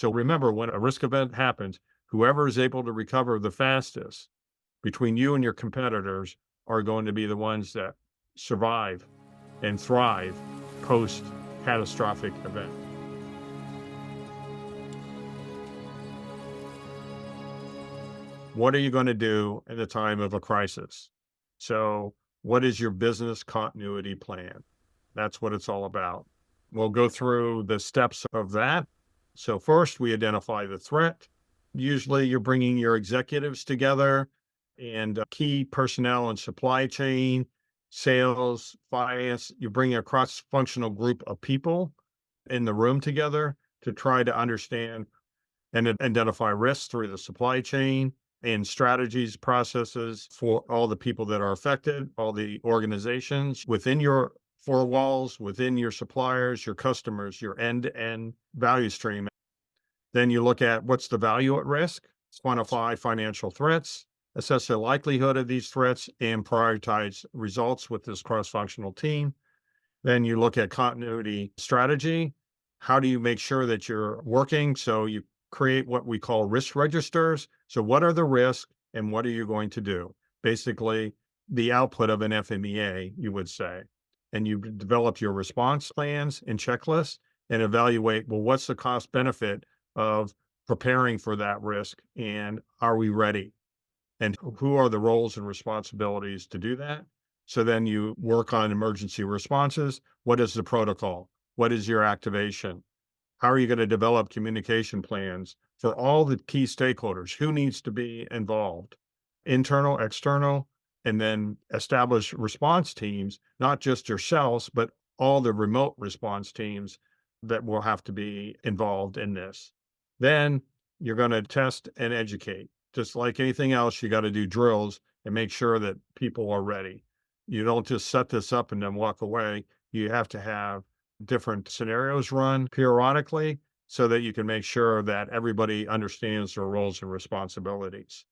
So remember, when a risk event happens, whoever is able to recover the fastest between you and your competitors are going to be the ones that survive and thrive post catastrophic event. What are you going to do in the time of a crisis? So, what is your business continuity plan? That's what it's all about. We'll go through the steps of that. So, first, we identify the threat. Usually, you're bringing your executives together and key personnel and supply chain, sales, finance. You bring a cross functional group of people in the room together to try to understand and identify risks through the supply chain and strategies, processes for all the people that are affected, all the organizations within your four walls, within your suppliers, your customers, your end to end value stream. Then you look at what's the value at risk, quantify financial threats, assess the likelihood of these threats, and prioritize results with this cross functional team. Then you look at continuity strategy. How do you make sure that you're working? So you create what we call risk registers. So what are the risks and what are you going to do? Basically, the output of an FMEA, you would say. And you develop your response plans and checklists and evaluate, well, what's the cost benefit of preparing for that risk? And are we ready? And who are the roles and responsibilities to do that? So then you work on emergency responses. What is the protocol? What is your activation? How are you going to develop communication plans for all the key stakeholders? Who needs to be involved? Internal, external, and then establish response teams, not just yourselves, but all the remote response teams that will have to be involved in this. Then you're going to test and educate. Just like anything else, you got to do drills and make sure that people are ready. You don't just set this up and then walk away. You have to have different scenarios run periodically so that you can make sure that everybody understands their roles and responsibilities.